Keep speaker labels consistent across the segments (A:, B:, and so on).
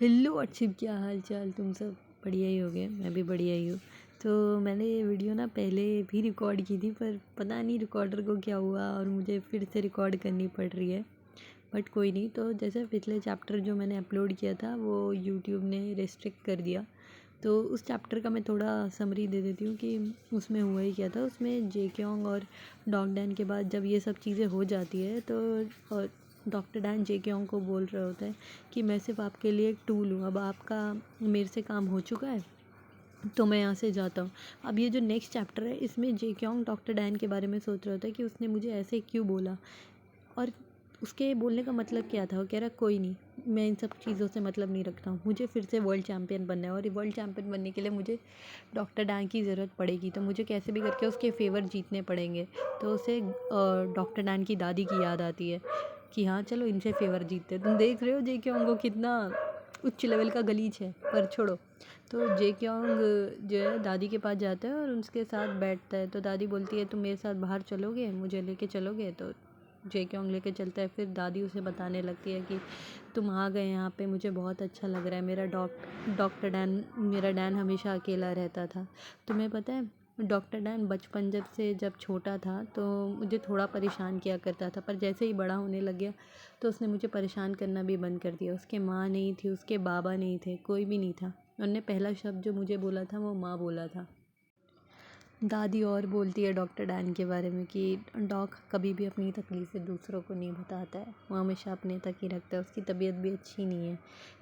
A: Hello what's up, क्या हाल चाल? तुम सब बढ़िया ही होगे, मैं भी बढ़िया ही हूँ। तो मैंने ये वीडियो ना पहले भी रिकॉर्ड की थी, पर पता नहीं रिकॉर्डर को क्या हुआ और मुझे फिर से रिकॉर्ड करनी पड़ रही है। बट कोई नहीं। तो जैसे पिछले चैप्टर जो मैंने अपलोड किया था वो यूट्यूब ने रिस्ट्रिक्ट कर दिया, तो उस चैप्टर का मैं थोड़ा समरी दे देती हूँ कि उसमें हुआ ही क्या था। उसमें जेक्योंग और डॉग डैन के बाद जब ये सब चीज़ें हो जाती है तो और डॉक्टर डैन जेक्योंग को बोल रहे होते हैं कि मैं सिर्फ आपके लिए एक टूल हूँ, अब आपका मेरे से काम हो चुका है तो मैं यहाँ से जाता हूँ। अब ये जो नेक्स्ट चैप्टर है इसमें जेक्योंग डॉक्टर डैन के बारे में सोच रहा होता है कि उसने मुझे ऐसे क्यों बोला और उसके बोलने का मतलब क्या था। वो कह रहा कोई नहीं, मैं इन सब चीज़ों से मतलब नहीं रखता हूँ, मुझे फिर से वर्ल्ड चैम्पियन बनना है और वर्ल्ड चैम्पियन बनने के लिए मुझे डॉक्टर डैन की ज़रूरत पड़ेगी, तो मुझे कैसे भी करके उसके फेवर जीतने पड़ेंगे। तो उसे डॉक्टर डैन की दादी की याद आती है कि हाँ चलो इनसे फेवर जीतते। तुम देख रहे हो जेक्योंग को कितना उच्च लेवल का गलीच है, पर छोड़ो। तो जेक्योंग जो है दादी के पास जाता है और उसके साथ बैठता है। तो दादी बोलती है तुम मेरे साथ बाहर चलोगे, मुझे लेके चलोगे? तो जेक्योंग लेके चलता है। फिर दादी उसे बताने लगती है कि तुम आ गए यहाँ पे, मुझे बहुत अच्छा लग रहा है। मेरा डैन हमेशा अकेला रहता था। तुम्हें पता है डॉक्टर डैन बचपन जब छोटा था तो मुझे थोड़ा परेशान किया करता था, पर जैसे ही बड़ा होने लग गया तो उसने मुझे परेशान करना भी बंद कर दिया। उसके माँ नहीं थी, उसके बाबा नहीं थे, कोई भी नहीं था। उन्होंने पहला शब्द जो मुझे बोला था वो माँ बोला था। दादी और बोलती है डॉक्टर डैन के बारे में कि डॉग कभी भी अपनी तकलीफ़ें दूसरों को नहीं बताता है, वो हमेशा अपने तक ही रखता है। उसकी तबीयत भी अच्छी नहीं है,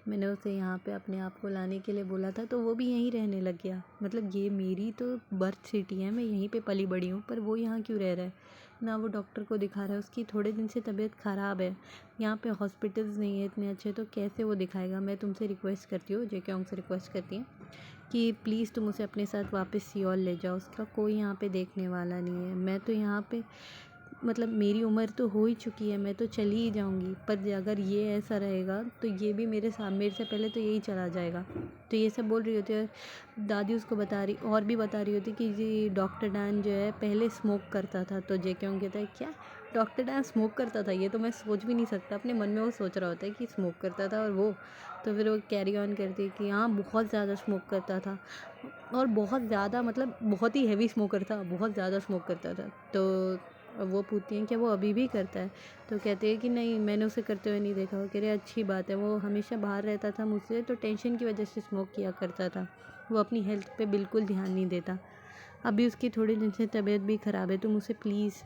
A: मैंने उसे यहाँ पे अपने आप को लाने के लिए बोला था तो वो भी यहीं रहने लग गया। मतलब ये मेरी तो बर्थ सिटी है, मैं यहीं पे पली बड़ी हूँ, पर वो यहाँ क्यों रह रहा है? ना वो डॉक्टर को दिखा रहा है, उसकी थोड़े दिन से तबीयत ख़राब है, यहाँ पे हॉस्पिटल्स नहीं है इतने अच्छे, तो कैसे वो दिखाएगा? मैं तुमसे रिक्वेस्ट करती हूँ, जेक्योंग से रिक्वेस्ट करती हूँ कि प्लीज़ तुम उसे अपने साथ वापस सियोल ले जाओ, उसका कोई यहाँ पे देखने वाला नहीं है। मैं तो यहाँ पे मतलब मेरी उम्र तो हो ही चुकी है, मैं तो चली ही जाऊँगी, पर अगर ये ऐसा रहेगा तो ये भी मेरे से पहले तो यही चला जाएगा। तो ये सब बोल रही होती है। दादी उसको बता रही होती कि जी डॉक्टर डैन जो है पहले स्मोक करता था। तो जेक्योंग कहता है क्या डॉक्टर डैन स्मोक करता था? ये तो मैं सोच भी नहीं सकता। अपने मन में वो सोच रहा होता है कि स्मोक करता था और वो तो फिर वो कैरी ऑन करती है कि हाँ बहुत ज़्यादा स्मोक करता था और बहुत ज़्यादा मतलब बहुत ही हैवी स्मोकर था, बहुत ज़्यादा स्मोक करता था। तो वो पूछती हैं क्या वो अभी भी करता है? तो कहते हैं कि नहीं, मैंने उसे करते हुए नहीं देखा। वो कह रहे अच्छी बात है, वो हमेशा बाहर रहता था मुझसे, तो टेंशन की वजह से स्मोक किया करता था, वो अपनी हेल्थ पे बिल्कुल ध्यान नहीं देता। अभी उसकी थोड़ी दिन से तबीयत भी ख़राब है, तुम उसे प्लीज़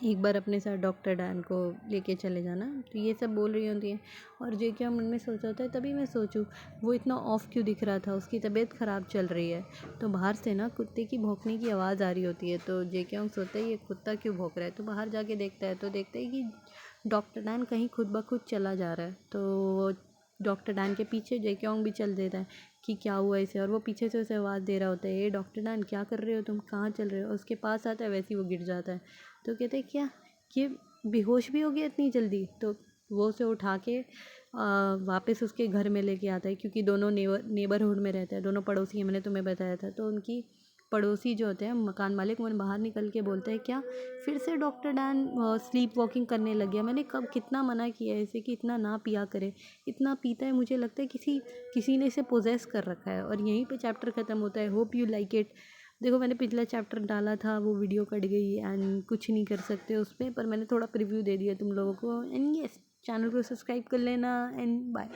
A: एक बार अपने साथ डॉक्टर डैन को लेके चले जाना। तो ये सब बोल रही होती हैं और जो क्या मन में सोचा होता है, तभी मैं सोचूं वो इतना ऑफ क्यों दिख रहा था, उसकी तबीयत ख़राब चल रही है। तो बाहर से ना कुत्ते की भौंकने की आवाज़ आ रही होती है। तो जेक्योंग सोचता है ये कुत्ता क्यों भौंक रहा है, तो बाहर जाके देखता है तो देखता है कि डॉक्टर डैन कहीं खुद ब खुद चला जा रहा है। तो डॉक्टर डैन के पीछे जेक्योंग भी चल देता है कि क्या हुआ इसे, और वो पीछे से उसे आवाज़ दे रहा होता है ये डॉक्टर डैन क्या कर रहे हो तुम, कहाँ चल रहे हो? उसके पास आता है, वैसे ही वो गिर जाता है। तो कहते हैं क्या ये बेहोश भी हो गया इतनी जल्दी? तो वो उसे उठा के वापस उसके घर में लेके आता है, क्योंकि दोनों नेबरहुड में रहते हैं, दोनों पड़ोसी हैं, मैंने तुम्हें बताया था। तो उनकी पड़ोसी जो होते हैं मकान मालिक, वो बाहर निकल के बोलते हैं क्या फिर से डॉक्टर डैन स्लीप वॉकिंग करने लग गया? मैंने कब कितना मना किया है इसे कि इतना ना पिया करे, इतना पीता है, मुझे लगता है किसी ने इसे पोजेस कर रखा है। और यहीं पे चैप्टर ख़त्म होता है। Hope you like it. देखो मैंने पिछला चैप्टर डाला था, वो वीडियो कट गई एंड कुछ नहीं कर सकते उस पर, मैंने थोड़ा प्रीव्यू दे दिया तुम लोगों को। एंड यस, चैनल को सब्सक्राइब कर लेना एंड बाय।